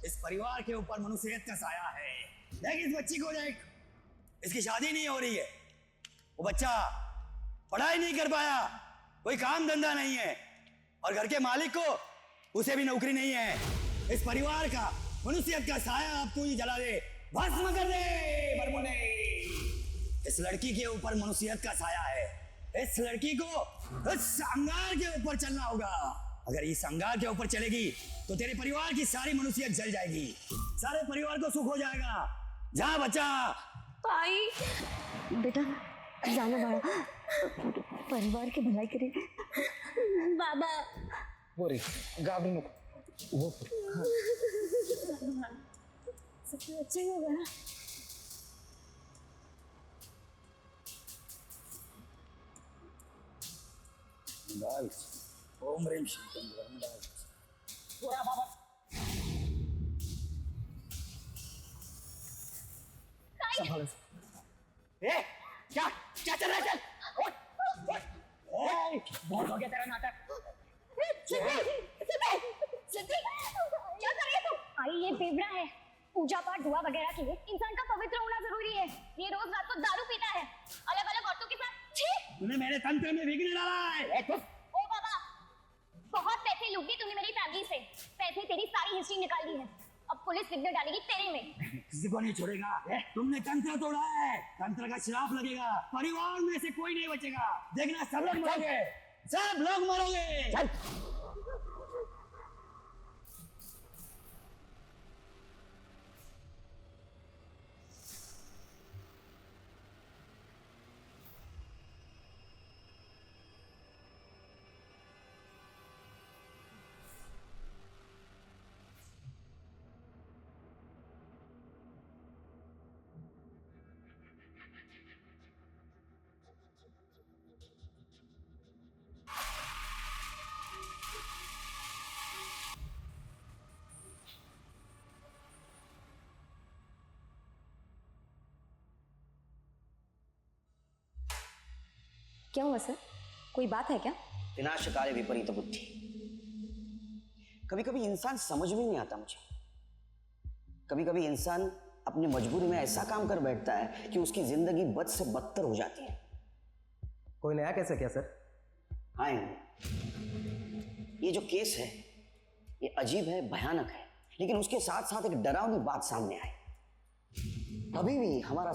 इस परिवार के ऊपर मनुष्यत का साया है। देख इस बच्ची को देख, इसकी शादी नहीं हो रही है, वो बच्चा पढ़ाई नहीं कर पाया, कोई काम धंधा नहीं है, और घर के मालिक को उसे भी नौकरी नहीं है। इस परिवार का मनुष्यत का साया अब तू ही जला दे, भस्म कर दे बरमुने। इस लड़की के ऊपर मनुष्यत का साया है, इस लड़की को इस अंगार के ऊपर चलना होगा। अगर इस अंगार के ऊपर चलेगी तो तेरे परिवार की सारी मनुष्यत जल जाएगी, सारे परिवार को सुख हो जाएगा। जा बच्चा। ताई बेटा जाना बाड़ा, परिवार की भलाई करे। बाबा बोरी गाबड़ी नको वो सब तो अच्छा ही होगा ना। ओम ह्रीं शंकर बाबा संभालो। ए क्या क्या चल रहा है? चल उठ उठ। बहुत हो गया तेरा नाटक। क्या कर रही है तुम? आई ये बेवड़ा है, पूजा पाठ दुआ वगैरह के लिए इंसान का पवित्र होना जरूरी है। ये रोज रात को दारू पीता है अलग अलग औरतों के साथ। छी! तूने मेरे तंत्र में विघ्न डाला है। ओ बाबा, बहुत पैसे लूट लिए तूने मेरी फैमिली से, पैसे तेरी सारी हिस्ट्री निकाल दी है, अब पुलिस विघ्न डालेगी तेरे में। किसी को नहीं छोड़ेगा। तुमने तंत्र तोड़ा है, तंत्र का श्राप लगेगा, परिवार में से कोई नहीं बचेगा। देखना सब लोग मरोगे, सब लोग मरोगे। चल। क्या हुआ सर, कोई बात है क्या? विनाशकाले विपरीत बुद्धि। कभी कभी इंसान समझ में नहीं आता मुझे। कभी कभी इंसान अपनी मजबूरी में ऐसा काम कर बैठता है कि उसकी जिंदगी बद से बदतर हो जाती है। कोई नया कैसे क्या सर? हाँ, ये जो केस है ये अजीब है, भयानक है, लेकिन उसके साथ साथ एक डरावनी बात सामने आई। अभी भी हमारे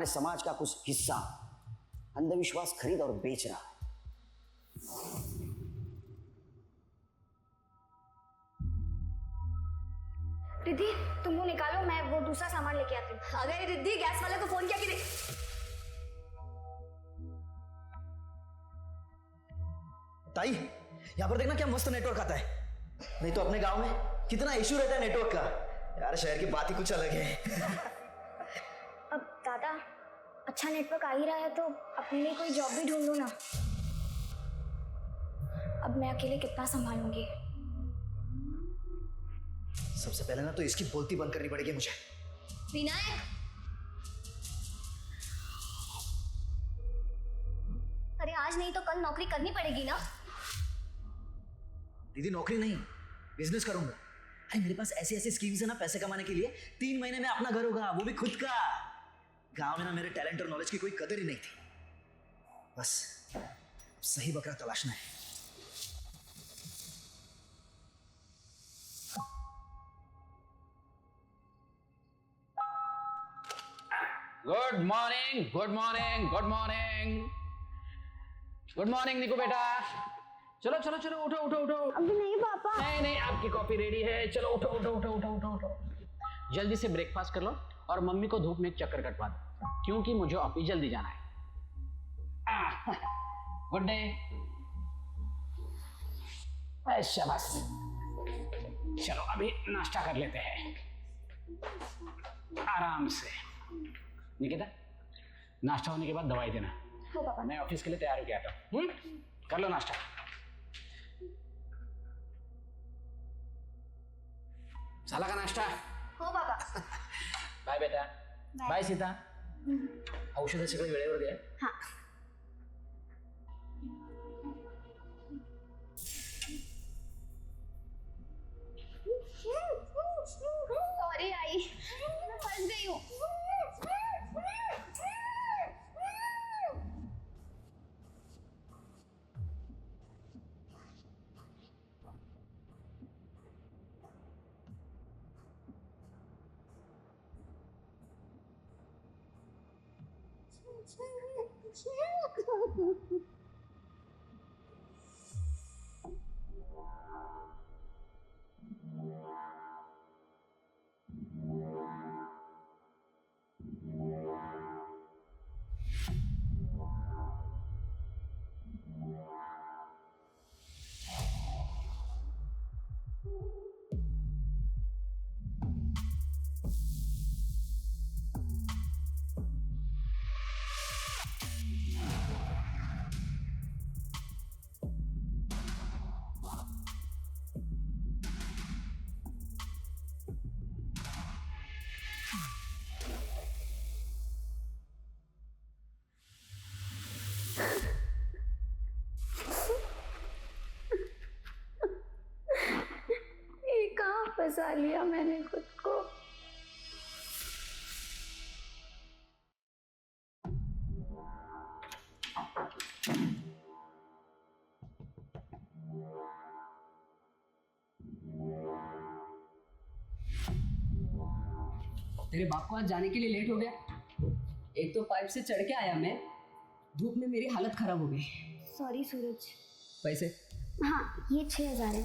समाज का कुछ हिस्सा अंधविश्वास खरीद और बेच रहा है। रिद्धि तुम वो निकालो, मैं वो दूसरा सामान लेके आती हूँ। अरे रिद्धि, गैस वाले को फोन किया कि नहीं? ताई यहाँ पर देखना क्या मस्त नेटवर्क आता है, नहीं तो अपने गांव में कितना इशू रहता है नेटवर्क का। यार शहर की बात ही कुछ अलग है। अब दादा अच्छा नेटवर्क आ ही रहा है तो अपने लिए कोई जॉब भी ढूंढ लो ना। अब मैं अकेले कितना संभालूंगी। सबसे पहले ना तो इसकी बोलती बंद करनी पड़ेगी मुझे। विनायक, अरे आज नहीं तो कल नौकरी करनी पड़ेगी ना। दीदी नौकरी नहीं, बिजनेस करूंगा। अरे मेरे पास ऐसी ऐसी स्कीम्स है ना पैसे कमाने के लिए। 3 महीने में अपना घर होगा, वो भी खुद का। गांव में ना मेरे टैलेंट और नॉलेज की कोई कदर ही नहीं थी। बस सही बकरा तलाशना है। Good morning, good morning, good morning, good morning निको बेटा। चलो चलो चलो, उठो उठो उठो। अभी नहीं पापा। नहीं नहीं, आपकी कॉफी रेडी है। चलो उठो उठो उठो उठो उठो उठो। जल्दी से ब्रेकफास्ट कर लो और मम्मी को धूप में एक चक्कर कटवा दो, क्योंकि मुझे ऑफिस जल्दी जाना है। Good day. शाबाश। चलो अभी नाश्ता कर लेते हैं आराम से। निकिता, नाश्ता होने के बाद दवाई देना। हो पापा। मैं ऑफिस के लिए तैयार होके आता हूँ। कर लो नाश्ता। साला का नाश्ता। हो पापा। बाय बेटा। बाय सीता। औषध सगळे वेळेवर द्या। हाँ। फंस गई हूँ। ये कहाँ फंसा लिया मैंने खुद को। तेरे बाप को आज जाने के लिए लेट हो गया। एक तो पाइप से चढ़ के आया मैं, धूप में मेरी हालत खराब हो गई। सॉरी सूरज। पैसे हाँ ये 6,000 है।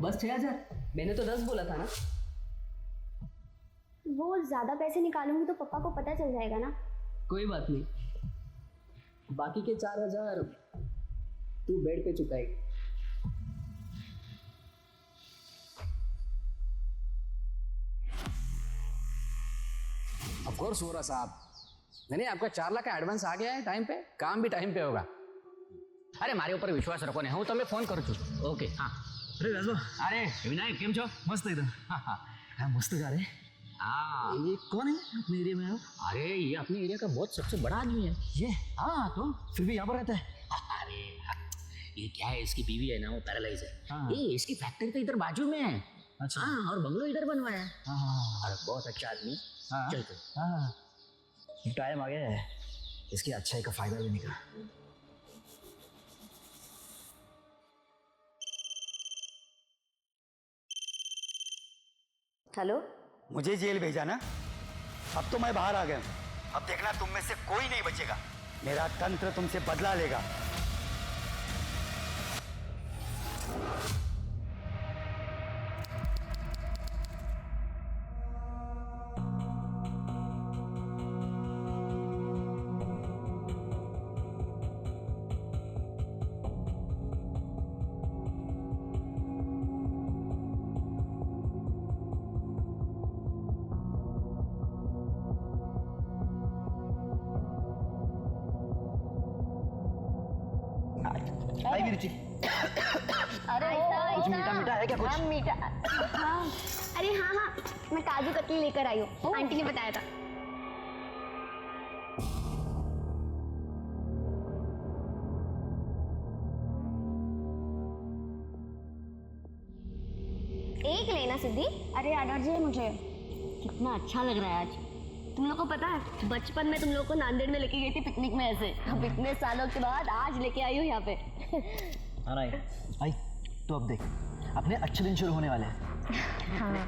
बस 6,000? मैंने तो 10 बोला था ना। वो ज्यादा पैसे निकालूंगी तो पापा को पता चल जाएगा ना। कोई बात नहीं, बाकी के 4,000 तू बेड पे चुकाएगी। ऑफ कोर्स वोरा साहब, नहीं आपका 4 लाख का एडवांस आ गया है टाइम पे, काम भी टाइम पे होगा। अरे મારી ઉપર વિશ્વાસ રાખો ને, હું તમને ફોન કરું છું. ઓકે હા. अरे राजू, અરે વિનાયક કેમ છો? मस्त एकदम। हाँ हाँ हाँ मस्त गा रहे। हाँ, ये कौन है अपने एरिया में आया? अरे ये अपने एरिया का बहुत सबसे बड़ा आदमी है ये हाँ तो फिर भी यहाँ पर रहता है। अरे ये क्या है, इसकी बीवी है ना वो पैरालाइज है। हाँ। ये इसकी फैक्ट्री तो इधर बाजू में है। अच्छा। हाँ, और बंगलो इधर बनवाया है। हाँ अरे बहुत अच्छा आदमी है। हाँ चल चल। हाँ, टाइम आ गया है इसकी अच्छाई का फायदा लेने का। हेलो। मुझे जेल भेजा ना, अब तो मैं बाहर आ गया हूं। अब देखना तुम में से कोई नहीं बचेगा। मेरा तंत्र तुमसे बदला लेगा। आई मिर्ची। अरे कुछ मीठा मीठा है क्या कुछ? हाँ मीठा। हाँ अरे हाँ हाँ मैं काजू कतली लेकर आई हूँ, आंटी ने बताया था। एक लेना सिद्धि। अरे एलर्जी है मुझे। कितना अच्छा लग रहा है आज। तुम लोग को पता है बचपन में तुम लोग को नांदेड़ में लेके गई थी पिकनिक में ऐसे। अब इतने सालों के बाद आज लेके आई हूँ यहाँ पे। हाँ ना आई तो अब देख अपने अच्छे दिन शुरू होने वाले हैं। हाँ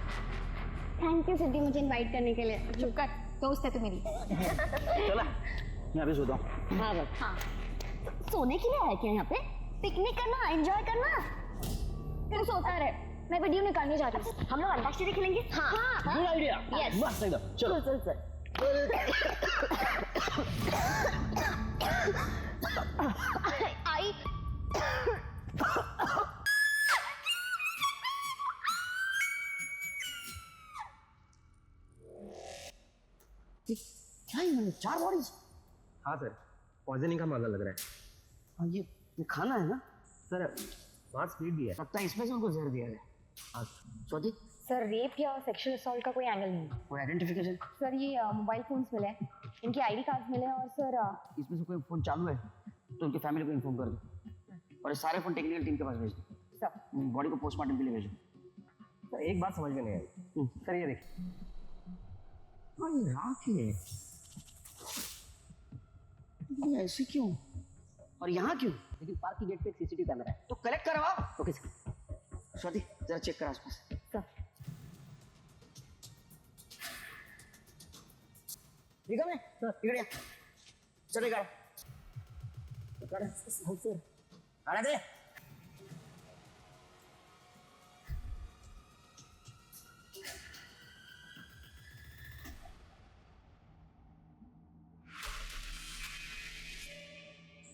थैंक यू सिद्धि मुझे इनवाइट करने के लिए। चुप कर, दोस्त है तू मेरी। चला मैं अभी सोता हूँ। हाँ बस हाँ। सोने के लिए आया क्या यहाँ पे? पिकनिक करना, एंजॉय करना। तू सोता रहे, मैं वीडियो निकालने जा रही हूँ। हम लोग अंताक्षरी खेलेंगे। हाँ हाँ गुड आइडिया। यस मस्त एकदम। चलो चल चल आई। क्या ये 4 बॉडीज? हाँ सर, पॉइजनिंग का मामला लग रहा है। और ये खाना है ना? सर वहाँ स्पीड भी है। लगता है इसमें से उनको जहर दिया गया। स्वाति सर रेप या सेक्सुअल असॉल्ट का कोई एंगल नहीं है। कोई आइडेंटिफिकेशन? सर ये मोबाइल फोन्स मिले हैं, इनके आईडी कार्ड्स मिले हैं और सर इसमें से कोई फोन चालू है तो उनकी फैमिली को इन्फॉर्म कर दो और ये सारे फोन टेक्निकल टीम के पास भेज दो। सब बॉडी को पोस्टमार्टम के लिए भेजो। सर एक बात समझ में नहीं आई सर, ये देखिए। अरे राख है, ये ऐसे क्यों और यहाँ क्यों? लेकिन पार्क की गेट पे एक सीसीटीवी कैमरा है। तो कलेक्ट करवाओ। Okay sir. स्वाति जरा चेक कर आसपास। ठीक है मैं इकडे चल गाड़ा गाड़ा दे।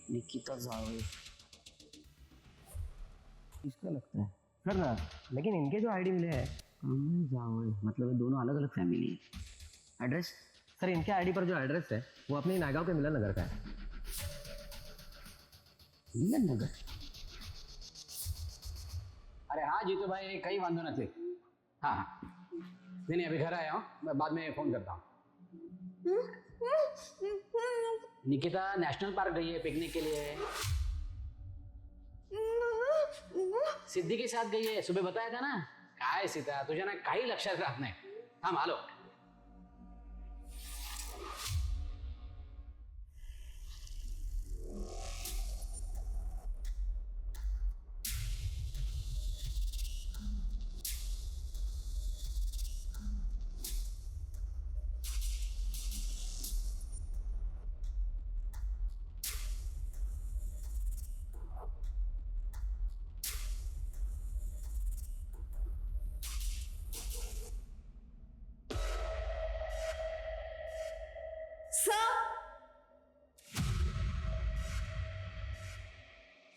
निकिता जावे किसका लगता है? सर लेकिन इनके जो आईडी मिले हैं, जावे मतलब ये दोनों अलग अलग फैमिली है। एड्रेस? सर इनके आईडी पर जो एड्रेस है वो अपने नागांव के मिलन नगर का है। मिलन नगर? अरे हाँ जीतू भाई, कहीं वांधो नहीं। हाँ हाँ, नहीं अभी घर आया हूँ, मैं बाद में फ़ोन करता हूँ। निकिता नेशनल पार्क गई है पिकनिक के लिए। सिद्धि के साथ गई है, सुबह बताया था ना। काय सीता, तुझे ना काही लक्षात राहत नाही। थांब आलो।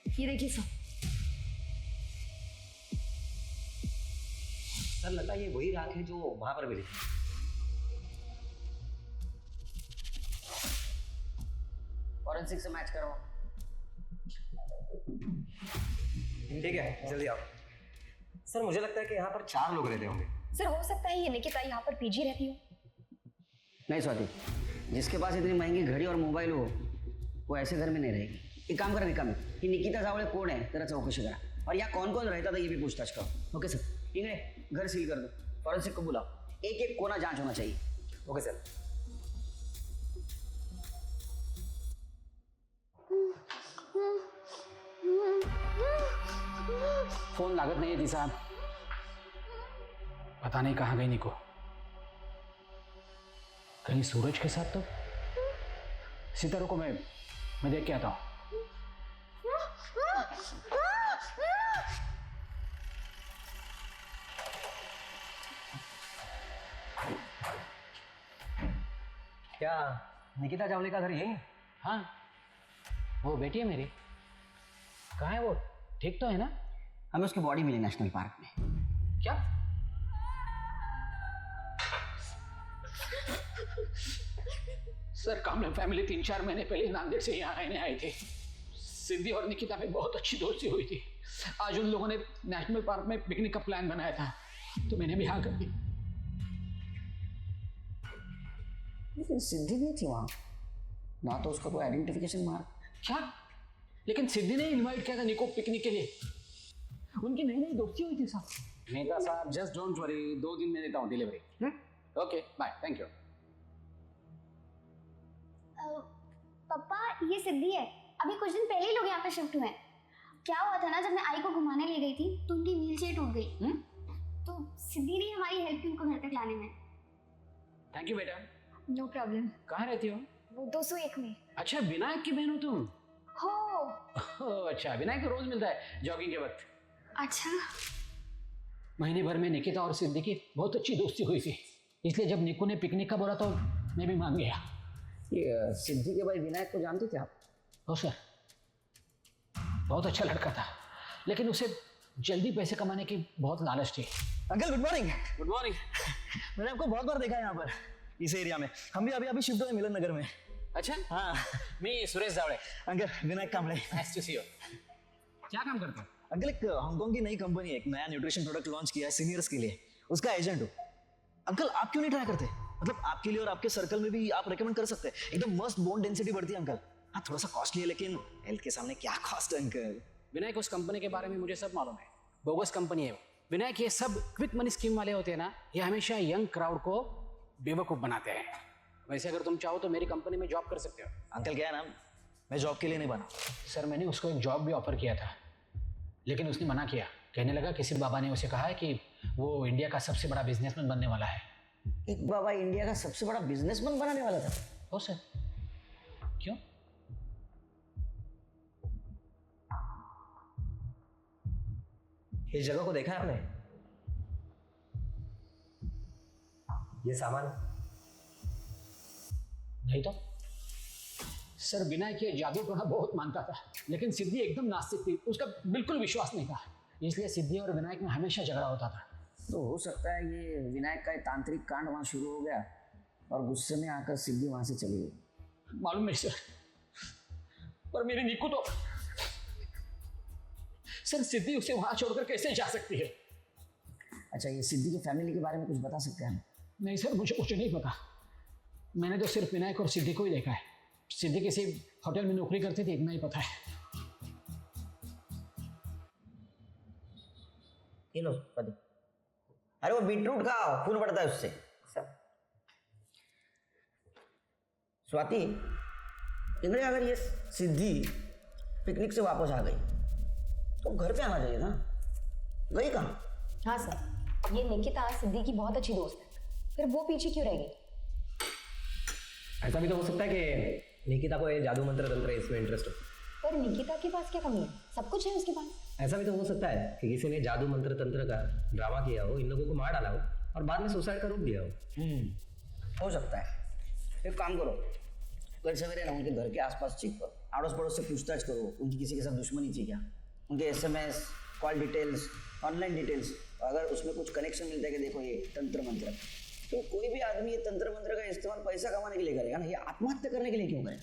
ये देखिए सर। सर लगता है ये वही राख है जो वहां पर मिली। फॉरेंसिक से मैच करो। ठीक है जल्दी आओ। सर मुझे लगता है कि यहाँ पर 4 लोग रहते होंगे। सर हो सकता है ये निकिता यहाँ पर पीजी रहती हो। नहीं स्वाति, जिसके पास इतनी महंगी घड़ी और मोबाइल हो वो ऐसे घर में नहीं रहेगी। एक काम कर निकामी कि निकिता जावळे कोण है तेरा चौकशी करा, और यहाँ कौन कौन रहता था ये भी पूछताछ करो। Okay sir. ठीक है, घर सील कर दो, फॉरेंसिक को बुलाओ, एक एक कोना जांच होना चाहिए। Okay sir. फोन लागत नहीं है साहब, पता नहीं कहाँ गई निको। कहीं सूरज के साथ तो। सितारों को मैं देख के आता हूँ। क्या निकिता जावले का घर यही है? हाँ, वो बेटी है मेरी। कहाँ है वो? ठीक तो है ना? हमें उसकी बॉडी मिली नेशनल पार्क में। क्या? सर कामले फैमिली 3-4 महीने पहले नांदेड़ से यहाँ रहने आई थी। सिद्धि और निकिता में बहुत अच्छी दोस्ती हुई थी। आज उन लोगों ने नेशनल पार्क में पिकनिक का प्लान बनाया था, तो मैंने भी हाँ कर दी। लेकिन सिद्धि भी थी वहाँ ना, तो उसका कोई आइडेंटिफिकेशन मार्क। क्या? लेकिन सिद्धि ने इनवाइट किया था निको पिकनिक के लिए। उनकी नई नई दोस्ती हुई थी साहब। नेता साहब जस्ट डोंट वरी, 2 दिन में देता हूँ delivery. Okay bye, thank you. पापा ये सिद्धि है, अभी कुछ दिन पहले ही लोग यहाँ पे शिफ्ट हुए हैं। क्या हुआ था ना, जब मैं आई को घुमाने ले गई थी तो उनकी व्हील चेयर टूट गई। तो सिद्धि ने हमारी हेल्प की उनको घर तक लाने में। थैंक यू बेटा। No problem. कहाँ रहती हो? वो 201 में। अच्छा, विनायक की बहन हो तुम? हो। ओह अच्छा, विनायक तो रोज मिलता है जॉगिंग के वक्त। अच्छा। महीने भर में निकिता और सिद्धि की बहुत अच्छी दोस्ती हुई थी, इसलिए जब निकू ने पिकनिक का बोला तो मैं भी मान गया। ये सिद्धि के भाई विनायक को जानते थे आप? हो सर, बहुत अच्छा लड़का था, लेकिन उसे जल्दी पैसे कमाने की बहुत लालच थी। Uncle good morning. Good morning. मैंने आपको बहुत बार देखा है यहाँ पर इस एरिया में। हम भी अभी शिफ्ट हुए मिलन नगर में। अच्छा हाँ, मी Suresh Jawale. Uncle Vinayak Kamble. Nice to see you. क्या काम करते हो? अंकल एक हांगकांग की नई कंपनी है, एक नया न्यूट्रिशन प्रोडक्ट लॉन्च किया है सीनियर्स के लिए, उसका एजेंट हूँ। अंकल आप क्यों नहीं ट्राई करते? मतलब आपके लिए और आपके सर्कल में भी आप रेकमेंड कर सकते हैं। एकदम मस्त बोन डेंसिटी बढ़ती है अंकल। हाँ थोड़ा सा कॉस्टली है, लेकिन हेल्थ के सामने क्या कॉस्ट है अंकल। विनायक, उस कंपनी के बारे में मुझे सब मालूम है। बोगस कंपनी है वो। विनायक, ये सब क्विक मनी स्कीम वाले होते हैं ना, ये हमेशा यंग क्राउड को बेवकूफ़ बनाते हैं। वैसे अगर तुम चाहो तो मेरी कंपनी में जॉब कर सकते हो। अंकल क्या है ना, मैं जॉब के लिए नहीं बना। सर मैंने उसको एक जॉब भी ऑफर किया था, लेकिन उसने मना किया। कहने लगा किसी बाबा ने उसे कहा है कि वो इंडिया का सबसे बड़ा बिजनेसमैन बनने वाला है। एक बाबा इंडिया का सबसे बड़ा बिजनेसमैन बनाने वाला था? हो सर, क्यों? इस जगह को देखा है आपने? ये सामान नहीं तो सर, विनायक ये जादू टोना बहुत मानता था, लेकिन सिद्धि एकदम नास्तिक थी, उसका बिल्कुल विश्वास नहीं था। इसलिए सिद्धि और विनायक में हमेशा झगड़ा होता था। तो हो सकता है ये विनायक का तांत्रिक कांड वहाँ शुरू हो गया और गुस्से में आकर सिद्धि वहाँ से चली गई। मालूम नहीं सर, पर मेरी निकू तो सर, सिद्धि उसे वहां छोड़कर कैसे जा सकती है? अच्छा, ये सिद्धि की फैमिली के बारे में कुछ बता सकते हैं? नहीं सर, मुझे कुछ नहीं पता। मैंने तो सिर्फ विनायक और सिद्धि को ही देखा है। सिद्धि किसी होटल में नौकरी करती थी, इतना ही पता है। ये लो पति। अरे वो बीटरूट खाओ, खून बढ़ता है उससे। स्वाति, इंद्र, अगर ये सिद्धि पिकनिक से वापस आ गई तो घर पे आना चाहिए था, गई कहाँ? हाँ सर, ये निकिता सिद्धि की बहुत अच्छी दोस्त है, फिर वो पीछे क्यों रहेगी? ऐसा भी तो हो सकता है कि निकिता को ये जादू मंत्र तंत्र इसमें इंटरेस्ट हो। पर निकिता के पास क्या कमी है? सब कुछ है उसके पास। ऐसा भी तो हो सकता है कि किसी ने जादू मंत्र तंत्र का ड्रामा किया हो, इन लोगों को मार डाला हो और बाद में सुसाइड का रूप दिया हो। हो सकता है। एक काम करो, कल सवेरे ना उनके घर के आसपास चेक करो, अड़ोस पड़ोस से पूछताछ करो, उनकी किसी के साथ दुश्मनी थी क्या, उनके SMS, call details, online details, अगर उसमें कुछ कनेक्शन मिलता है कि देखो ये तंत्र मंत्र, तो कोई भी आदमी ये तंत्र मंत्र का इस्तेमाल पैसा कमाने के लिए करेगा ना, ये आत्महत्या करने के लिए क्यों करेगा?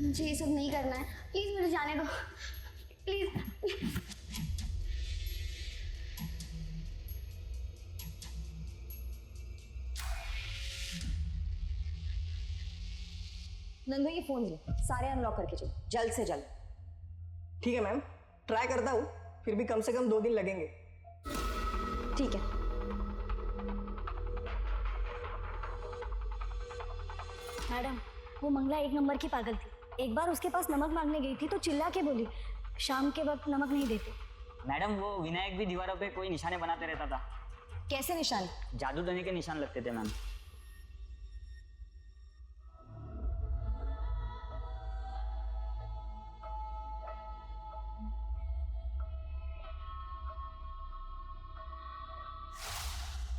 मुझे ये सब नहीं करना है, प्लीज मुझे जाने दो, प्लीज। नंदू ये फोन ले, सारे अनलॉक करके चलो, जल्द से जल्द। ठीक है मैम, ट्राई करता हूँ, फिर भी कम से कम 2 दिन लगेंगे। ठीक है। मैडम, वो मंगला 1 नंबर की पागल थी। एक बार उसके पास नमक मांगने गई थी तो चिल्ला के बोली शाम के वक्त नमक नहीं देते। मैडम, वो विनायक भी दीवारों पे कोई निशाने बनाते रहता था। कैसे निशान? जादू टोने के निशान लगते थे मैम।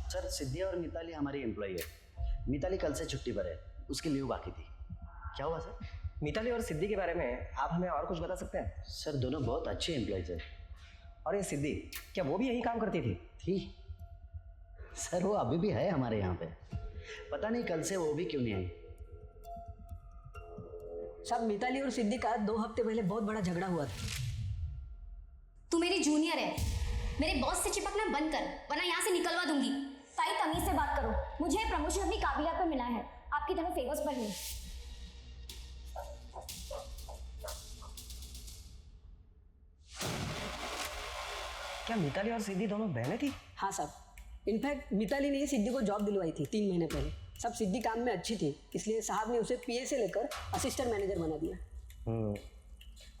सर, सिद्धि और मिताली हमारी एम्प्लॉई है। मिताली कल से छुट्टी पर है, उसकी लीव बाकी थी। क्या हुआ सर? मिताली और सिद्धि के बारे में आप हमें और कुछ बता सकते हैं? सर, दोनों बहुत अच्छे एम्प्लॉयज हैं। और ये सिद्धि, क्या वो भी यही काम करती थी? सर, वो अभी भी है हमारे यहाँ पे। पता नहीं कल से वो भी क्यों नहीं आई। साहब, मिताली और सिद्धि का 2 हफ्ते पहले बहुत बड़ा झगड़ा हुआ था। तू मेरी जूनियर है, मेरे बॉस से चिपकना बंद कर, वरना यहाँ से निकलवा दूंगी। ताई तमीज से बात करो, मुझे प्रमोशन अपनी काबिलियत पर मिला है, आपकी तरह फेवर्स पर नहीं। क्या मिताली और सिद्धि दोनों बहनें थी? हाँ साहब, इनफैक्ट मिताली ने ही सिद्धि को जॉब दिलवाई थी 3 महीने पहले। सब सिद्धि काम में अच्छी थी, इसलिए साहब ने उसे PA से लेकर असिस्टेंट मैनेजर बना दिया।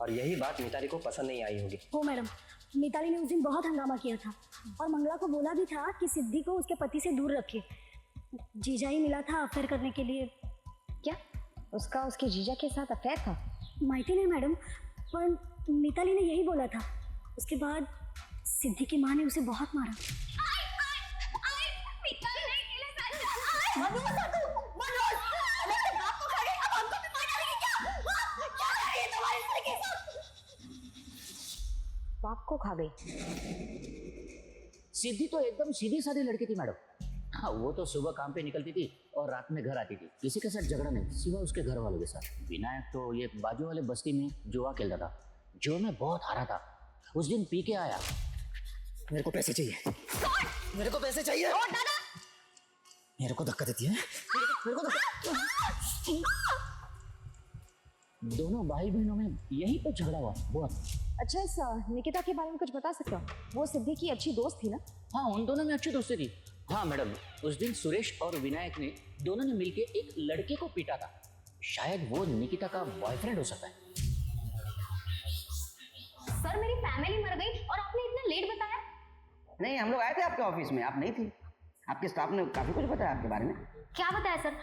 और यही बात मिताली को पसंद नहीं आई होगी। हो मैडम, मिताली ने उस दिन बहुत हंगामा किया था और मंगला को बोला भी था कि सिद्धि को उसके पति से दूर रखे। जीजा ही मिला था अफेयर करने के लिए। क्या उसका उसके जीजा के साथ अफेयर था? माइती नहीं मैडम, पर मिताली ने यही बोला था। उसके बाद सिद्धि की माँ ने उसे बहुत मारा। बाप को खा गई। सिद्धि तो एकदम सीधी सादी लड़की थी मैडम। हाँ, वो तो सुबह काम पे निकलती थी और रात में घर आती थी। किसी के साथ झगड़ा नहीं, सिवा उसके घर वालों के साथ। विनायक तो ये बाजू वाले बस्ती में जुआ खेलता था, जो मैं बहुत हारा था। उस दिन पी के आया। मेरे को पैसे चाहिए, मेरे को पैसे चाहिए। मेरे को धक्का देती है, मेरे को धक्का। दोनों भाई बहनों में यही तो झगड़ा हुआ बहुत। अच्छा, इस निकिता के बारे में कुछ बता सकते हो? वो सिद्धि की अच्छी दोस्त थी ना? हाँ, उन दोनों में अच्छी दोस्ती थी। हाँ मैडम, उस दिन सुरेश और विनायक ने दोनों ने मिलके एक लड़के को पीटा था। शायद वो निकिता का बॉयफ्रेंड हो सकता है। सर मेरी फैमिली मर गई और आपने इतना लेट बताया। नहीं, हम लोग आए थे आपके ऑफिस में, आप नहीं थी। आपके स्टाफ ने काफी कुछ बताया आपके बारे में। क्या बताया सर?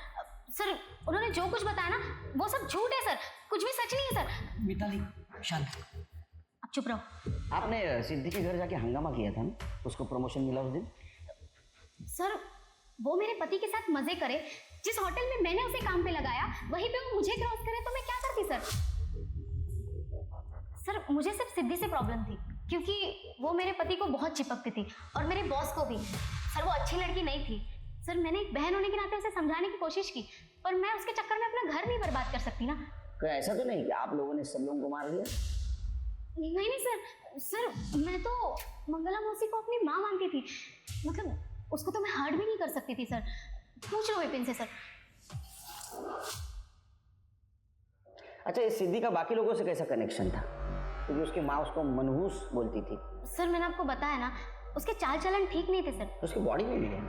सर उन्होंने जो कुछ बताया ना वो सब झूठ है सर, कुछ भी सच नहीं है सर। मिताली शांत। अब चुप रहो। आपने सिद्धि के घर जाके हंगामा किया था ना, उसको प्रमोशन मिला उस दिन। सर वो मेरे पति के साथ मजे करे, जिस होटल में मैंने उसे काम पे लगाया वहीं पे वो मुझे क्रॉस करे तो मैं क्या करती सर? सर मुझे सिर्फ सिद्धि से प्रॉब्लम थी क्योंकि वो मेरे पति को बहुत चिपकती थी और मेरे बॉस को भी। सर वो अच्छी लड़की नहीं थी सर, मैंने एक बहन होने के नाते उसे समझाने की कोशिश की, पर मैं उसके चक्कर में अपना घर नहीं बर्बाद कर सकती ना। क्या ऐसा तो नहीं कि आप लोगों ने सब लोगों को मार दिया? नहीं नहीं सर, सर मैं तो मंगला मौसी को अपनी माँ मानती थी, मतलब उसको तो मैं हर्ट भी नहीं कर सकती थी सर। पूछ लो विपिन से सर। अच्छा, इस सिद्धि का बाकी लोगों से कैसा कनेक्शन था? क्योंकि उसकी माँ उसको मनहूस बोलती थी। सर मैंने आपको बताया ना, उसके चाल चलन ठीक नहीं थे सर। उसकी बॉडी में भी है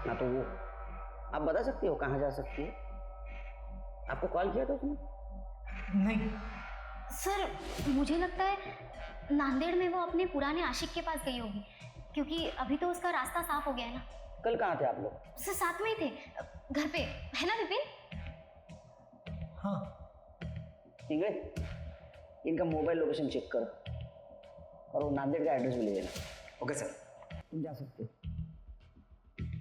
ना, तो वो आप बता सकती हो कहाँ जा सकती है? आपको कॉल किया था उसने? नहीं सर मुझे लगता है नांदेड़ में वो अपने पुराने आशिक के पास गई होगी, क्योंकि अभी तो उसका रास्ता साफ हो गया है ना। कल कहाँ थे आप लोग? सर साथ में ही थे, घर पे है ना विपिन? हाँ ठीक है, इनका मोबाइल लोकेशन चेक करो और वो नांदेड़ का एड्रेस भी ले लेना। Okay sir. तुम जा सकते हो,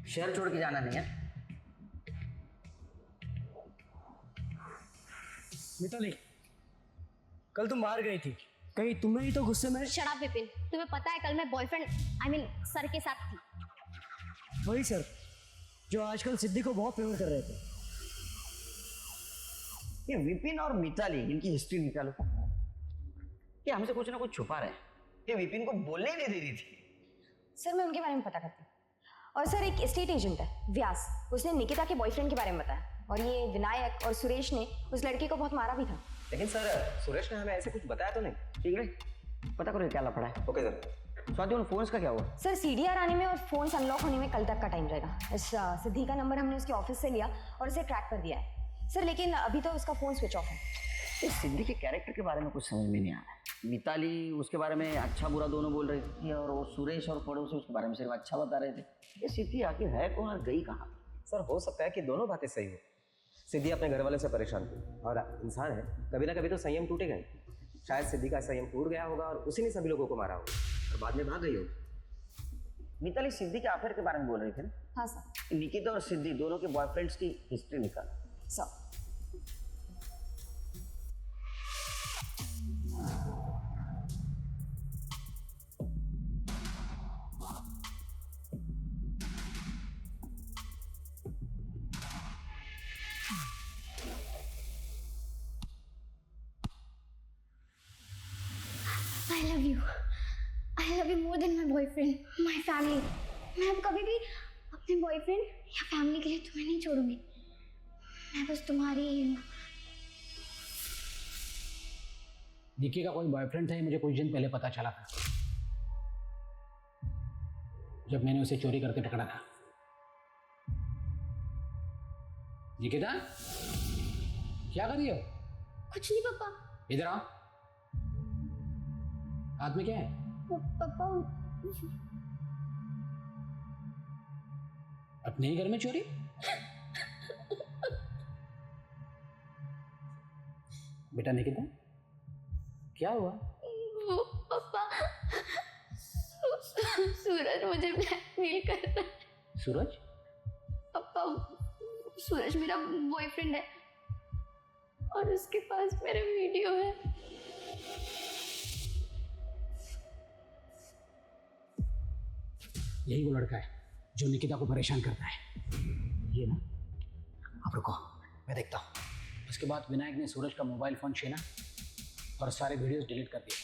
शहर छोड़ के जाना नहीं है। मिताली कल तुम बाहर गई थी, कहीं तुम्हें ही तो गुस्से में। शट अप विपिन, तुम्हें पता है कल मैं बॉयफ्रेंड आई मीन सर के साथ थी। वही सर जो आजकल सिद्धि को बहुत फेवर कर रहे थे। ये विपिन और मिताली, इनकी हिस्ट्री निकालो। ये हमसे कुछ ना कुछ छुपा रहे हैं। ये विपिन को बोलने ही नहीं दे रही थी। सर मैं उनके बारे में पता करती हूँ। और सर एक एस्टेट एजेंट है व्यास, उसने निकिता के बॉयफ्रेंड के बारे में बताया, और ये विनायक और सुरेश ने उस लड़के को बहुत मारा भी था। लेकिन सर सुरेश ने हमें ऐसे कुछ बताया तो नहीं। ठीक है, पता करो क्या लफड़ा है। Okay sir. स्वाति, उन फोन्स का क्या हुआ? सर सीडीआर आने में और फोन अनलॉक होने में कल तक का टाइम रहेगा। इस सिद्धि का नंबर हमने उसके ऑफिस से लिया और उसे ट्रैक कर दिया है सर, लेकिन अभी तो उसका फोन स्विच ऑफ है। इस सिद्धि के कैरेक्टर के बारे में कुछ समझ में नहीं आ रहा है। मिताली उसके बारे में अच्छा बुरा दोनों बोल रही थी, और वो सुरेश और पड़ोसी उसके बारे में सिर्फ अच्छा बता रहे थे। ये सिद्धि आखिर है कौन और गई कहाँ? सर हो सकता है कि दोनों बातें सही हो। सिद्धि अपने घर वालों से परेशान थी और इंसान है, कभी ना कभी तो संयम टूटेगा ही। शायद सिद्धि का संयम टूट गया होगा और उसी ने सभी लोगों को मारा होगा और बाद में भाग गई होगी। मिताली सिद्धि के अफेयर के बारे में बोल रही थी ना? हाँ सर। निकिता और सिद्धि दोनों के बॉयफ्रेंड्स की हिस्ट्री निकाल। Sir I love you more than my boyfriend, my family. मैं अब कभी भी अपने बॉयफ्रेंड या फैमिली के लिए तुम्हें नहीं छोड़ूंगी। मैं बस तुम्हारी ही हूँ। निकी का कोई बॉयफ्रेंड था, ये मुझे कुछ दिन पहले पता चला था जब मैंने उसे चोरी करते पकड़ा था। निकिता क्या कर रही हो? कुछ नहीं पापा। इधर आओ, हाथ में क्या है? पापा अपने ही घर में चोरी? बेटा निकिता क्या हुआ? वो पापा सूरज मुझे ब्लैकमेल कर रहा है। सूरज? पापा सूरज मेरा बॉयफ्रेंड है और उसके पास मेरा वीडियो है। यही वो लड़का है जो निकिता को परेशान करता है, ये ना? आप रुको, मैं देखता हूँ। उसके बाद विनायक ने सूरज का मोबाइल फ़ोन छीना और सारे वीडियोस डिलीट कर दिए।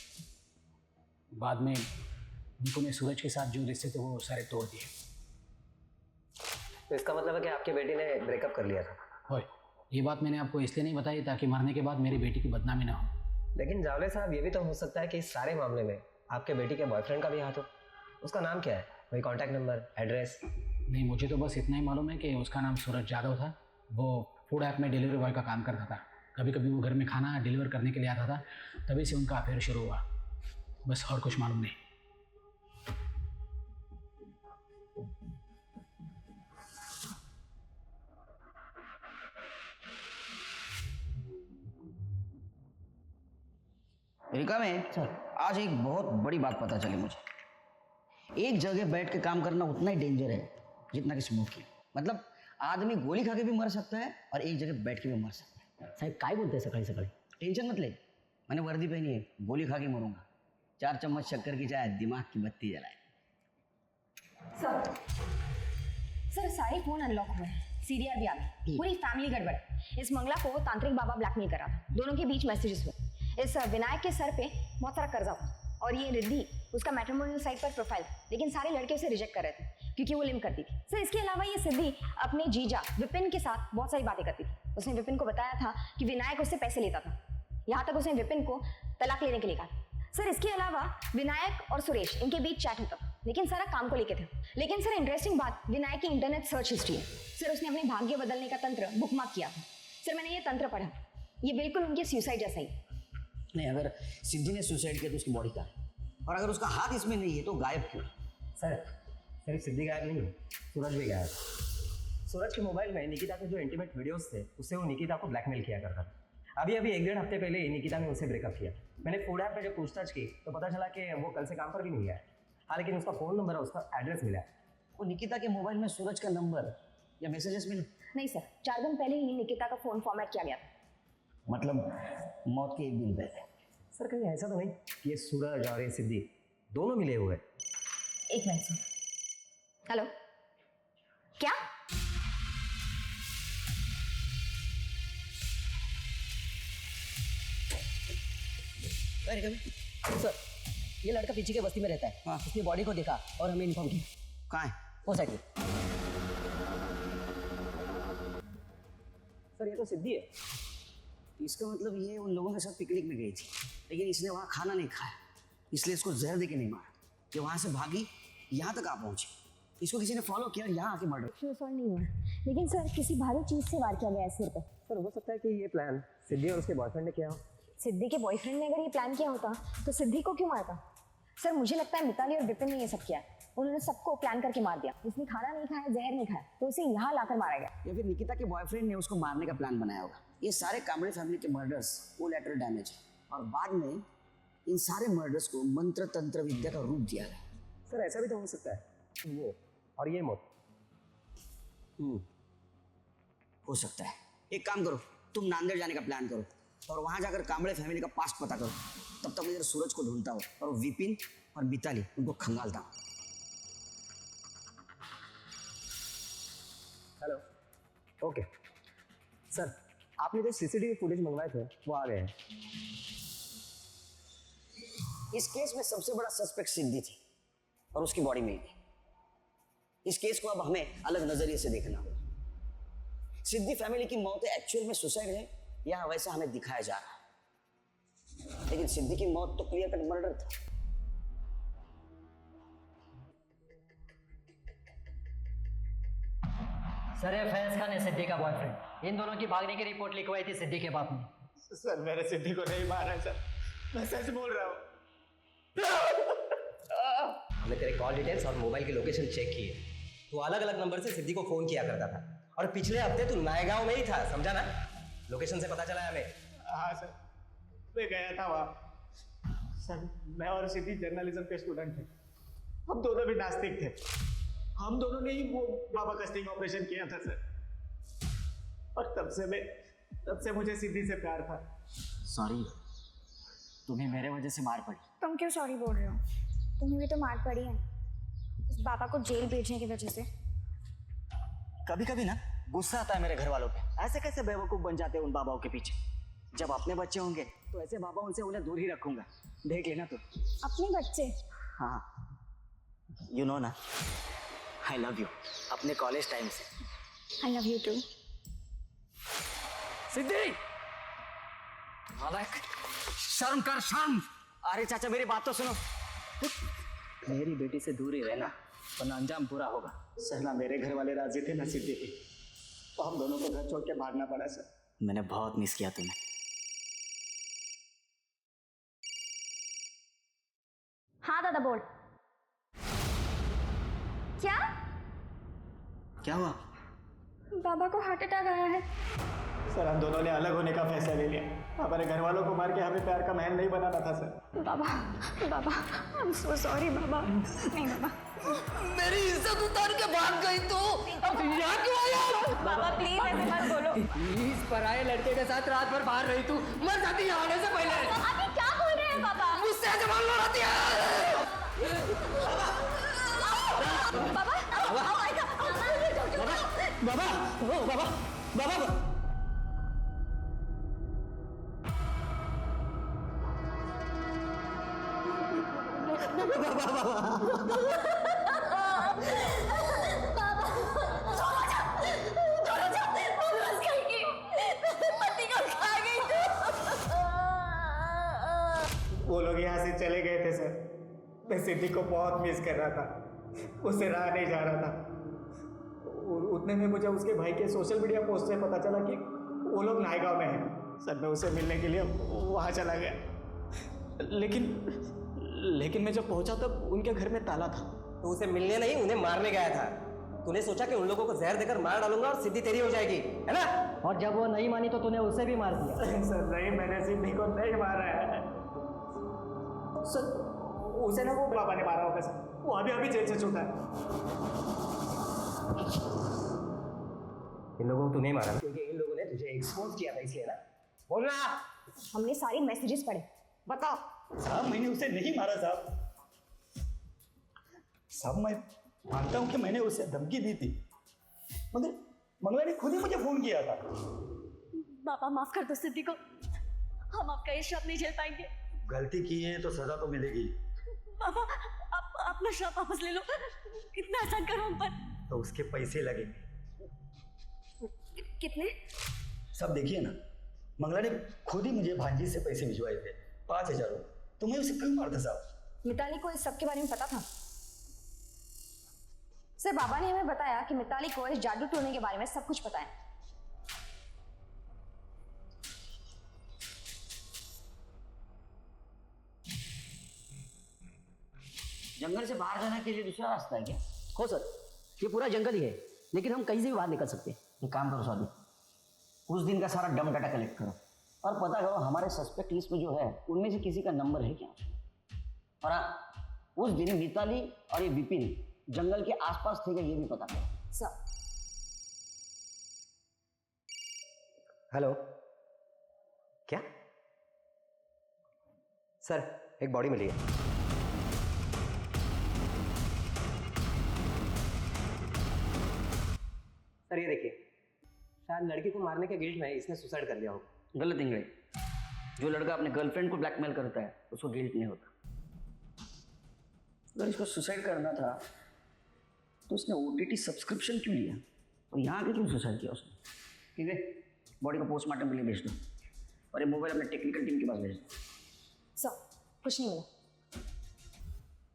बाद में निको ने सूरज के साथ जो रिश्ते थे वो सारे तोड़ दिए। तो इसका मतलब है कि आपकी बेटी ने ब्रेकअप कर लिया था। ओए, ये बात मैंने आपको इसलिए नहीं बताई ताकि मरने के बाद मेरी बेटी की बदनामी ना हो। लेकिन जावले साहब, ये भी तो हो सकता है कि इस सारे मामले में आपके बेटी के बॉयफ्रेंड का भी हाथ हो। उसका नाम क्या है? वही कॉन्टैक्ट नंबर, एड्रेस? नहीं, मुझे तो बस इतना ही मालूम है कि उसका नाम सूरज यादव था। वो फूड ऐप में डिलीवरी बॉय का काम करता था। कभी कभी वो घर में खाना डिलीवर करने के लिए आता था, तभी से उनका अफेयर शुरू हुआ। बस और कुछ मालूम नहीं। रिका में आज एक बहुत बड़ी बात पता चली मुझे। एक जगह बैठ के काम करना उतना ही डेंजर है जितना कि स्मोकिंग। मतलब आदमी गोली खा के भी मर सकता है और एक जगह बैठ के भी मर सकता है। साहेब काय बोलते हैं सकाळी सकाळी? टेंशन मत ले, मैंने वर्दी पहनी है, गोली खा के मरूंगा। 4 चम्मच शक्कर की चाय दिमाग की बत्ती जलाए। सर सारे फोन अनलॉक हुए हैं, सीडीआर भी आ गई, पूरी फैमिली गड़बड़ है। इस मंगला को तांत्रिक बाबा ब्लैकमेल करा था, दोनों के बीच मैसेजेस हुए। इस विनायक के सर पे बहुत सारा कर्जा था और ये रिद्धि उसका मैट्रिमोनियल साइट पर प्रोफाइल, लेकिन सारे लड़के उसे रिजेक्ट कर रहे थे क्योंकि वो लिंक करती थी। सर इसके अलावा ये सिद्धि अपने जीजा विपिन के साथ बहुत सारी बातें करती थी। उसने विपिन को बताया था कि विनायक उससे पैसे लेता था, यहाँ तक उसने विपिन को तलाक लेने के लिए कहा। सर इसके अलावा विनायक और सुरेश इनके बीच चैट होता था, लेकिन सारा काम को लेके था। लेकिन सर इंटरेस्टिंग बात विनायक की इंटरनेट सर्च हिस्ट्री है। सर उसने अपने भाग्य बदलने का तंत्र बुकमार्क किया था। सर मैंने ये तंत्र पढ़ा, ये बिल्कुल उनके सुसाइड जैसा ही। नहीं, अगर सिद्धि ने सुसाइड किया तो उसकी बॉडी कहाँ है? और अगर उसका हाथ इसमें नहीं है तो गायब क्यों? सर सिर्फ सिद्धि गायब नहीं है, सूरज भी गायब। सूरज के मोबाइल में निकिता के जो इंटीमेट वीडियोस थे उससे वो निकिता को ब्लैकमेल किया करता था। अभी 1-1.5 हफ्ते पहले ही निकिता ने उससे ब्रेकअप किया। मैंने फूड ऐप पे जब पूछताछ की तो पता चला कि वो कल से काम पर भी नहीं गया है। हाँ, लेकिन उसका फ़ोन नंबर और उसका एड्रेस मिला है। वो निकिता के मोबाइल में सूरज का नंबर या मैसेजेस मिले? नहीं सर, 4 दिन पहले ही निकिता का फोन फॉर्मेट किया गया था। मतलब मौत के 1 दिन पहले। सर कहीं ऐसा तो नहीं कि ये सूरज और ये सिद्धि दोनों मिले हुए? एक मिनट सर। हेलो, क्या? सर ये लड़का पीछे के बस्ती में रहता है। उसने बॉडी को देखा और हमें इन्फॉर्म किया। कहाँ है? हो सकती। सर ये तो सिद्धि है। इसका मतलब ये उन लोगों के साथ पिकनिक में गई थी, लेकिन इसने वहाँ खाना नहीं खाया, इसलिए इसको जहर दे के नहीं मारा। ये वहाँ से भागी, यहाँ तक आ पहुँची। इसको किसी ने फॉलो किया और यहाँ आके मर्डर। सॉरी नहीं हुआ, लेकिन सर किसी भारी चीज से वार किया गया है सिर पे। सर हो सकता है कि ये प्लान सिद्धि और उसके बॉयफ्रेंड ने किया हो। सिद्धि के बॉयफ्रेंड ने अगर ये प्लान किया होता तो सिद्धि को क्यों मारता? सर मुझे लगता है मिताली और विपिन ने ये सब किया। उन्होंने सबको प्लान करके मार दिया। उसने खाना नहीं खाया, जहर नहीं खाया, तो उसे यहाँ लाकर मारा गया। या फिर निकिता के बॉयफ्रेंड ने उसको मारने का प्लान बनाया होगा। ये सारे कामड़े फैमिली के मर्डर्स कोलैटरल डैमेज है और बाद में इन सारे मर्डर्स को मंत्र तंत्र विद्या का रूप दिया गया। सर ऐसा भी तो हो सकता है वो और ये मौत। हो सकता है। एक काम करो, तुम नांदेड़ जाने का प्लान करो और वहां जाकर कामड़े फैमिली का पास्ट पता करो। तब तक मैं इधर सूरज को ढूंढता हूँ और विपिन और मिताली उनको खंगालता हूँ। हेलो, ओके सर, आपने जो सीसीटीवी फुटेज मंगवाए थे वो आ गए हैं। इस केस में सबसे बड़ा सस्पेक्ट सिद्धि थी और उसकी बॉडी में ही। इस केस को अब हमें अलग नजरिए से देखना होगा। सिद्धि फैमिली की मौत एक्चुअल में सुसाइड है या वैसा हमें दिखाया जा रहा है, लेकिन सिद्धि की मौत तो क्लियर कट मर्डर था। सर ये फैज खान है सिद्धि का बॉयफ्रेंड। इन दोनों की भागने की रिपोर्ट लिखवाई थी सिद्धि के बाप ने। सर मेरे सिद्धि को नहीं मारा सर, मैं सच बोल रहा हूँ। हमने तेरे कॉल डिटेल्स और मोबाइल की लोकेशन चेक की है। तू अलग अलग नंबर से सिद्धि को फोन किया करता था और पिछले हफ्ते तू नायगांव में ही था, समझा ना? लोकेशन से पता चला है हमें। हाँ सर, मैं गया था वहाँ। सर मैं और सिद्धि जर्नलिज्म के स्टूडेंट थे, हम दोनों भी नास्तिक थे। हम दोनों ने ही वो बाबा का स्टिंग ऑपरेशन किया था सर, और तब से मुझे सिद्धि से प्यार था। सॉरी, तुम्हें मेरे वजह से मार पड़ी। तुम क्यों सॉरी बोल रहे हो? तुम्हें भी तो मार पड़ी है उस बाबा को जेल भेजने की वजह से। कभी कभी ना गुस्सा आता है मेरे घर वालों पे। ऐसे कैसे बेवकूफ बन जाते हैं उन बाबाओं के पीछे। जब अपने बच्चे होंगे तो ऐसे बाबा उनसे उन्हें दूर ही रखूंगा, देख लेना तो। अपने बच्चे? हाँ, यू नो ना, आई लव यू, अपने कॉलेज टाइम से। I love you too. Siddhi, नालायक, शर्म कर शर्म। अरे चाचा मेरी बात तो सुनो। मेरी बेटी से दूर ही रहना, वरना अंजाम बुरा होगा। सर ना मेरे घर वाले राजी थे ना सिद्धि, तो हम दोनों को घर छोड़ के भागना पड़ा सर। मैंने बहुत मिस किया तुम्हें। हाँ दादा बोल। क्या? क्या हुआ? बाबा को हार्ट अटैक आया है। सर हम दोनों ने अलग होने का फैसला ले लिया। हमारे घर वालों को मार के हमें प्यार का महल नहीं बनाना था सर। बाबा, बाबा, आई एम सो सॉरी बाबा। नहीं बाबा। मेरी इज्जत उतार के भाग गई तू, अब यहाँ क्यों आया? बाबा प्लीज ऐसे मत बोलो। प्लीज, पराये लड़के के साथ रात भर बाहर रही तू, मर जाती यहाँ आने से पहले। अभी क्या बोल रहे हैं बाबा? मुझसे जवान लड़ाती है। बाबा, बाबा, ओ बाबा, बाबा। वो लोग यहाँ से चले गए थे सर। मैं सिद्धि को बहुत मिस कर रहा था, उससे रहा नहीं जा रहा था। उतने में मुझे उसके भाई के सोशल मीडिया पोस्ट से पता चला कि वो लोग नायगांव में हैं। सर मैं उसे मिलने के लिए वहाँ चला गया, लेकिन मैं जब पहुँचा तब उनके घर में ताला था। तो उसे मिलने नहीं, उन्हें मारने गया था। तूने सोचा कि उन लोगों को जहर देकर मार डालूंगा और सिद्धि तेरी हो जाएगी, है ना? और जब वो नहीं मानी तो तूने उसे भी मार दिया। सर नहीं, मैंने सिद्धि को नहीं मारा है सर। उसे ना वो बाबा ने मारा होगा सर, वो अभी जेल से छूटा है। इन लोगों को तू नहीं मारा क्योंकि इन लोगों ने तुझे एक्सपोज किया था, इसलिए ना। बोलना। हमने सारे मैसेजेस पढ़े, बताओ। साहब मैंने उसे नहीं मारा साहब। साहब मैं मानता हूँ कि मैंने उसे धमकी दी थी, मगर मंगला ने खुद ही मुझे फोन किया था। बाबा माफ कर दो सिद्धि को, हम आपका ये श्राप नहीं झेल पाएंगे। गलती की है तो सजा तो मिलेगी। बाबा आप अपना श्राप वापस ले लो, इतना आसान करो हम पर। तो उसके पैसे लगेंगे। कितने? सब देखिए ना, मंगला ने खुद ही मुझे भांजी से पैसे भिजवाए थे, 5,000 रुपये। तो मैं उसे क्यों मारता साहब? मिताली को इस सब के बारे में पता था। सर बाबा ने हमें बताया कि मिताली को इस जादू टोने के बारे में सब कुछ पता है। जंगल से बाहर जाने के लिए दूसरा रास्ता है क्या? हो सर, ये पूरा जंगल ही है, लेकिन हम कहीं से भी बाहर निकल सकते हैं। एक काम करो साधु, उस दिन का सारा डम डाटा कलेक्ट करो और पता करो हमारे सस्पेक्ट लिस्ट में जो है उनमें से किसी का नंबर है क्या। और हाँ, उस दिन मिताली और ये विपिन जंगल के आसपास थे क्या ये भी पता करो। सर हेलो, क्या सर? एक बॉडी मिली है। सर ये देखिए, शायद लड़की को मारने के गिल्ट में इसने सुसाइड कर लिया होगा। गलत इंगड़े, जो लड़का अपने गर्लफ्रेंड को ब्लैकमेल करता है उसको गिल्ट नहीं होता। अगर इसको सुसाइड करना था तो उसने OTT सब्सक्रिप्शन क्यों लिया और यहाँ के क्यों सुसाइड किया उसने? ठीक है, बॉडी को पोस्टमार्टम के लिए भेज दो और ये मोबाइल अपने टेक्निकल टीम के पास भेज दो। सर कुछ नहीं मिला।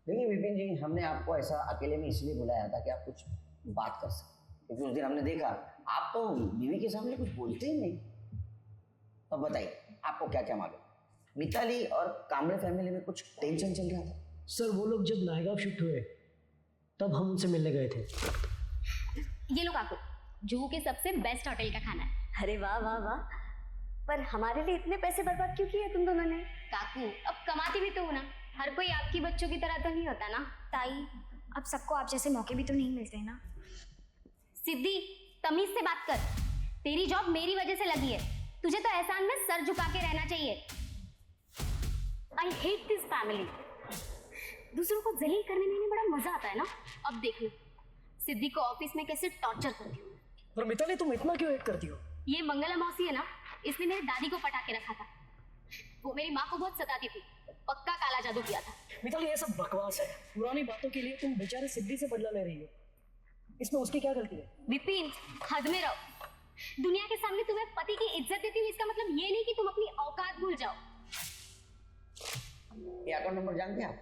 देखिए विपिन जी, हमने आपको ऐसा अकेले में इसलिए बुलाया था कि आप कुछ बात कर सकें, क्योंकि उस दिन हमने देखा आप तो बीवी के सामने कुछ बोलते ही नहीं। तो बताइए आपको क्या क्या मालूम? मिताली और कामड़े फैमिली में कुछ टेंशन चल रहा था? सर वो लोग जब नायगांव शिफ्ट हुए तब हम उनसे मिलने गए थे। ये लो काकू, जुहू के सबसे बेस्ट होटल का खाना है। अरे वाह वाह वाह, पर हमारे लिए इतने पैसे बर्बाद क्यों किए तुम दोनों ने? काकू अब कमाती भी तो हो ना, हर कोई आपकी बच्चों की तरह तो नहीं होता ना। ताई अब सबको आप जैसे मौके भी तो नहीं मिलते ना। सिद्धि तमीज से बात कर, तेरी जॉब मेरी वजह से लगी है, तुझे तो एहसान में सर झुका के रहना चाहिए। I hate this family. दूसरों को जलील करने में बड़ा मजा आता है ना। अब देख लो सिद्धि को ऑफिस में कैसे टॉर्चर करती हूँ। पर मिताली तुम इतना क्यों हेट करती हो? ये मंगला मौसी है ना, इसने मेरी दादी को पटा के रखा था। वो मेरी माँ को बहुत सताती थी, पक्का काला जादू किया था। मिताली ये सब बकवास है, पुरानी बातों के लिए तुम बेचारे सिद्धि से बदला ले रही हो। इसमें उसकी क्या गलती है? विपिन, हद में रहो। दुनिया के सामने तुम्हें पति की इज्जत देती हूँ, इसका मतलब ये नहीं कि तुम अपनी औकात भूल जाओ। ये अकाउंट नंबर जानते हैं आप?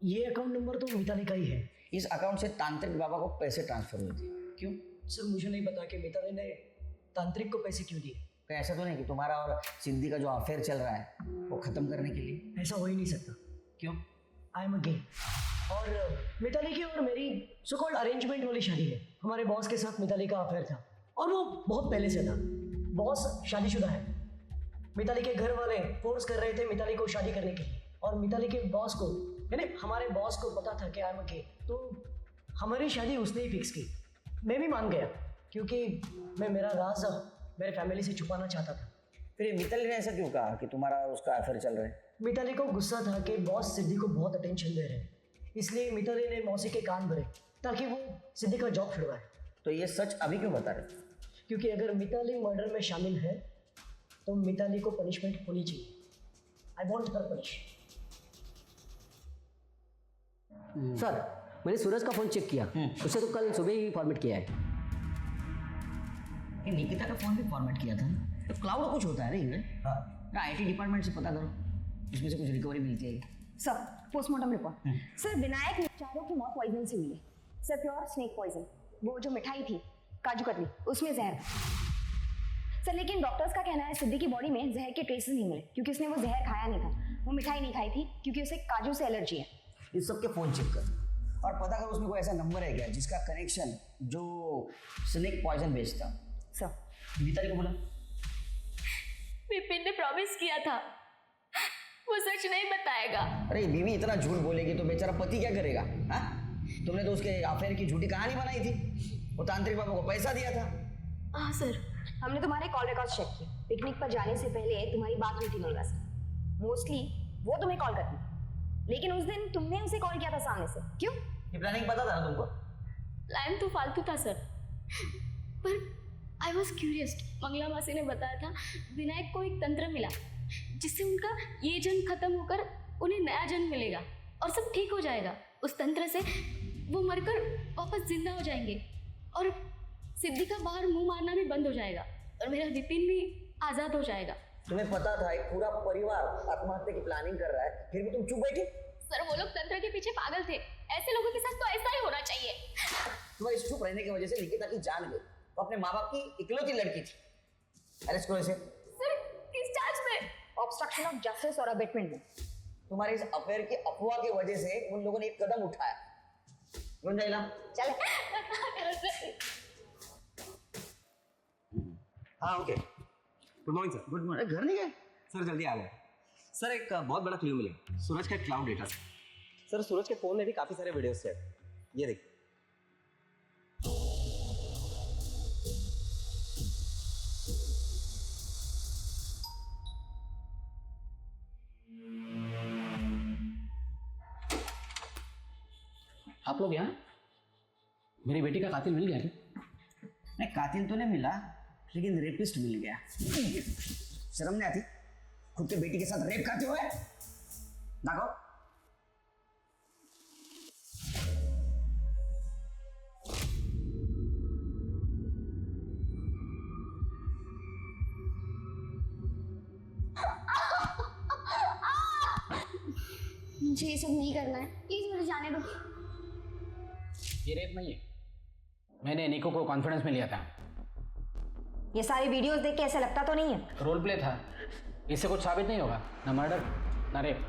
ये अकाउंट नंबर तो मिताली का ही है। इस अकाउंट से तांत्रिक बाबा को पैसे ट्रांसफर हुए थे। क्यों? सर मुझे नहीं पता कि मिताली ने तांत्रिक को पैसे क्यों दिए। कहीं ऐसा तो नहीं कि तुम्हारा और सिद्धि का जो अफेयर चल रहा है वो खत्म करने के लिए? ऐसा हो ही नहीं सकता। क्यों? आई एम अ गे और मिताली की और मेरी सो कॉल्ड अरेंजमेंट वाली शादी है। हमारे बॉस के साथ मिताली का अफेयर था और वो बहुत पहले से था। बॉस शादीशुदा है। मिताली के घर वाले फोर्स कर रहे थे मिताली को शादी करने के लिए और मिताली के बॉस को यानी हमारे बॉस को पता था कि आई एम अ गे, तो हमारी शादी उसने ही फिक्स की। मैं भी मान गया क्योंकि मैं मेरा राज मेरे फैमिली से छुपाना चाहता था। फिर मिताली ने ऐसा क्यों कहा कि तुम्हारा और उसका अफेयर चल रहा है? मिताली को गुस्सा था कि बॉस सिद्धि को बहुत अटेंशन दे रहे हैं, इसलिए मिताली ने मौसी के कान भरे ताकि वो सिद्धि का जॉब छुड़वाए। तो ये सच अभी क्यों बता रहे? क्योंकि अगर मिताली मर्डर में शामिल है तो मिताली को पनिशमेंट होनी चाहिए। I want her punish. Sir मैंने सूरज का फोन चेक किया, उसे तो कल सुबह ही फॉर्मेट किया है। निकिता का फोन भी फॉर्मेट किया था। तो क्लाउड कुछ होता है ना इनमें? हाँ, आईटी डिपार्टमेंट से पता करो, इसमें से कुछ रिकवरी मिलती है। Sir postmortem report. Sir Vinayak निचारों की मौत पॉइजन से मिली। Sir pure snake poison. वो जो मिठाई थी काजू कतली उसमें जहर था। सर लेकिन डॉक्टर्स का कहना है सिद्धि की बॉडी में जहर के ट्रेसेस नहीं मिले क्योंकि उसने वो जहर खाया नहीं था। वो मिठाई नहीं खाई थी क्योंकि उसे काजू से एलर्जी है। इस सब के फोन चेक कर और पता कर उसमें कोई ऐसा नंबर है क्या जिसका कनेक्शन जो स्नेक पॉइजन बेचता। सर मिताली को बोला। विपिन ने प्रॉमिस किया था वो सच नहीं बताएगा। अरे बीवी इतना झूठ बोलेगी तो बेचारा पति क्या करेगा? हाँ, तुमने तो उसके अफेयर की झूठी कहानी बनाई थी। वो तांत्रिक बाबा को पैसा दिया था। हाँ सर, हमने तुम्हारे कॉल रिकॉर्ड्स चेक किए। पिकनिक पर जाने से पहले तुम्हारी बात हुई थी मंगला से। मोस्टली वो तुम्हें कॉल करती थी, लेकिन उस दिन तुमने उसे कॉल किया था सामने से। क्यों? ये प्लानिंग पता था ना तुमको? प्लान तो फालतू था सर, पर आई वॉज क्यूरियस। मंगला मासी ने बताया था विनायक को एक तंत्र मिला जिससे उनका ये जन्म खत्म होकर उन्हें नया जन्म मिलेगा और सब ठीक हो जाएगा। उस तंत्र से वो मरकर वापस जिंदा हो जाएंगे और सिद्धि का बाहर मुंह मारना भी बंद हो जाएगा और मेरा विपिन भी आजाद हो जाएगा। तुम्हें पता था एक पूरा परिवार आत्महत्या की प्लानिंग कर रहा है, फिर भी तुम चुप बैठी? सर वो लोग तंत्र के पीछे पागल थे। ऐसे लोगों के साथ तो ऐसा ही होना चाहिए। तुम्हारे इस चुप रहने की वजह से निकिता की जान गई। वो अपने माँ बाप की इकलौती लड़की थी। अरेस्ट करो इसे। सर किस चार्ज में? ऑब्स्ट्रक्शन ऑफ जस्टिस और अबेटमेंट में। तुम्हारे इस अफेयर की अफवाह की वजह से उन लोगों ने एक कदम उठाया। गुंजाइला चल। हाँ okay. Good morning sir. Good morning. घर नहीं गए? सर जल्दी आ गए। सर एक बहुत बड़ा क्लू मिला सूरज का क्लाउड डेटा से। सर सूरज के फोन में भी काफी सारे वीडियोस थे। ये देखिए। आप लोग यहाँ? मेरी बेटी का कातिल मिल गया क्या? नहीं, कातिल तो नहीं मिला, लेकिन रेपिस्ट मिल गया। शर्म नहीं आती खुद के बेटी के साथ रेप करते हुए? देखो मुझे ये सब नहीं करना है, प्लीज मुझे जाने दो। ये रेप नहीं है। मैंने निको को कॉन्फिडेंस में लिया था। ये सारी वीडियोस देख के ऐसा लगता तो नहीं है? रोल प्ले था, इससे कुछ साबित नहीं होगा। ना मर्डर ना रेप।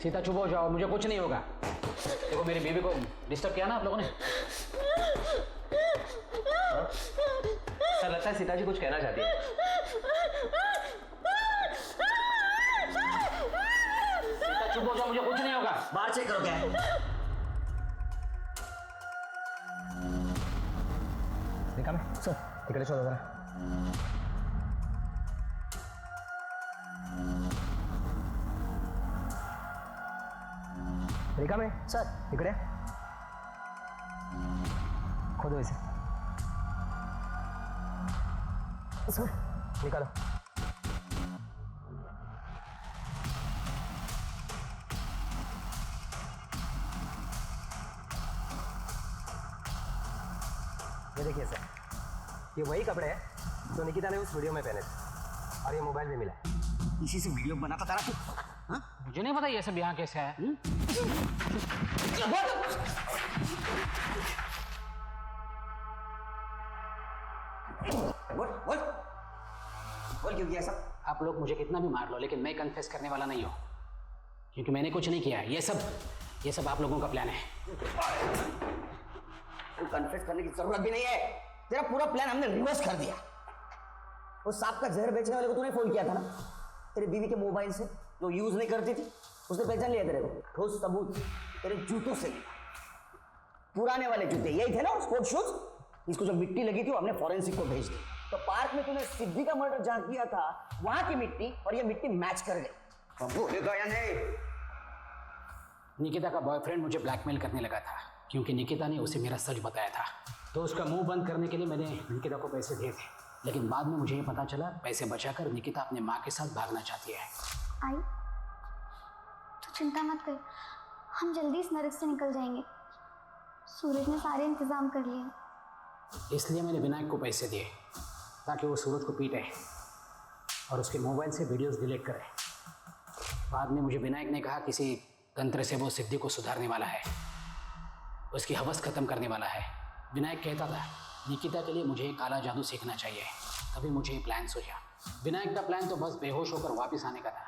सीता चुप हो जाओ, मुझे कुछ नहीं होगा। देखो मेरी बीवी को डिस्टर्ब किया ना आप लोगों ने। सर लगता है सीता जी कुछ कहना चाहती है। सीता चुप हो जाओ, मुझे कुछ नहीं होगा। बाहर चेक करो क्या है। देखा मैं सर टिकट शो जरा। देखा मैं सर टिकट है। खोदो इसे। सर निकालो। देखिए सर, ये वही कपड़े हैं जो निकिता ने उस वीडियो में पहने थे, और ये मोबाइल भी मिला है। इसी से वीडियो बनाता था ना तू? हाँ? मुझे नहीं पता ये सब यहाँ कैसे है। बोल क्यों किया सब? आप लोग मुझे कितना भी मार लो, लेकिन मैं कन्फेस करने वाला नहीं हूँ, क्योंकि मैंने कुछ नहीं किया। ये सब आप लोगों का प्लान है। तू कन्फेस करने की जरूरत भी नहीं है, तेरा पूरा प्लान हमने रिवर्स कर दिया। उस सांप का जहर बेचने वाले को तूने फोन किया था ना, तेरी बीवी के मोबाइल से, जो यूज नहीं करती थी, उसने पहचान लिया तेरे को। ठोस सबूत तेरे जूतों से, पुराने वाले जूते यही थे ना, स्पोर्ट शूज। इसको जो मिट्टी लगी थी वो हमने फॉरेंसिक को भेज दी। तो पार्क में तूने सिद्धि का मर्डर जहां किया था, वहां की मिट्टी और ये मिट्टी मैच कर गई। बोलेगा या नहीं? निकिता का बॉयफ्रेंड मुझे ब्लैकमेल करने लगा था, क्योंकि निकिता ने उसे मेरा सच बताया था। तो उसका मुंह बंद करने के लिए मैंने निकिता को पैसे दिए थे, लेकिन बाद में मुझे ये पता चला पैसे बचाकर निकिता अपने माँ के साथ भागना चाहती है। आई, तो चिंता मत कर, हम जल्दी इस नरक से निकल जाएंगे। सूरज ने सारे इंतजाम कर लिए। इसलिए मैंने विनायक को पैसे दिए ताकि वो सूरज को पीटे और उसके मोबाइल से वीडियोस डिलीट करे। बाद में मुझे विनायक ने कहा किसी तंत्र से वो सिद्धि को सुधारने वाला है, उसकी हवस खत्म करने वाला है। विनायक कहता था निकिता के लिए मुझे काला जादू सीखना चाहिए, तभी मुझे ये प्लान सूझा। विनायक का प्लान तो बस बेहोश होकर वापस आने का था,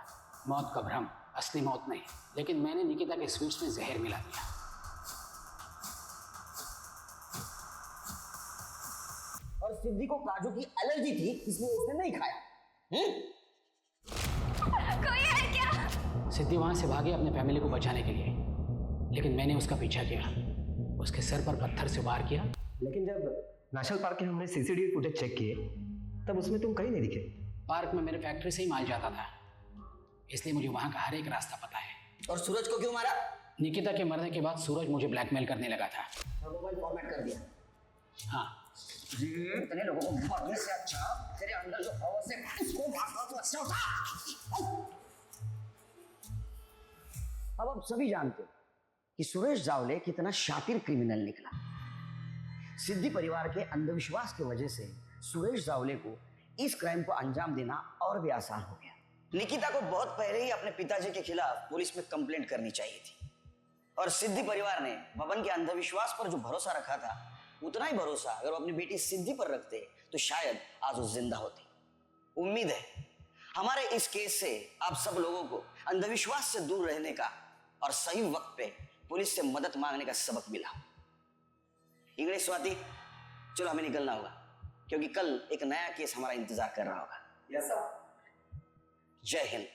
मौत का भ्रम, असली मौत नहीं। लेकिन मैंने निकिता के स्वीट्स में जहर मिला दिया। और सिद्धि को काजू की एलर्जी थी, इसलिए उसने नहीं खाया। कोई है क्या? सिद्धि वहां से भागी अपने फैमिली को बचाने के लिए, लेकिन मैंने उसका पीछा किया, उसके सर पर पत्थर से वार किया। लेकिन जब नेशनल पार्क के हमने सीसीटीवी फुटेज चेक किए, तब उसमें तुम कहीं नहीं दिखे। पार्क में मेरे फैक्ट्री से ही माल जाता था, इसलिए मुझे वहां का हर एक रास्ता पता है। और सूरज को क्यों मारा? निकिता के मरने के बाद सूरज मुझे ब्लैकमेल करने लगा था। और मोबाइल फॉर्मेट कर दिया। हाँ, तेरे लोगों को मारने से अच्छा तेरे अंदर जो हवस है उसको मारना तो अच्छा होता। अब आप सभी जानते हो कि सुरेश जावले कितना शातिर क्रिमिनल निकला। सिद्धि परिवार के अंधविश्वास की वजह से सुरेश जावले को इस क्राइम को अंजाम देना और भी आसान हो गया। निकिता को बहुत पहले ही अपने पिताजी के खिलाफ पुलिस में कंप्लेंट करनी चाहिए थी, और सिद्धि परिवार ने बबन के अंधविश्वास पर जो भरोसा रखा था, उतना ही भरोसा अगर वो अपनी बेटी सिद्धि पर रखते तो शायद आज वो जिंदा होती। उम्मीद है हमारे इस केस से आप सब लोगों को अंधविश्वास से दूर रहने का और सही वक्त पे पुलिस से मदद मांगने का सबक मिला। इंग्लिश स्वाति, चलो हमें निकलना होगा, क्योंकि कल एक नया केस हमारा इंतजार कर रहा होगा। Yes sir. जय हिंद।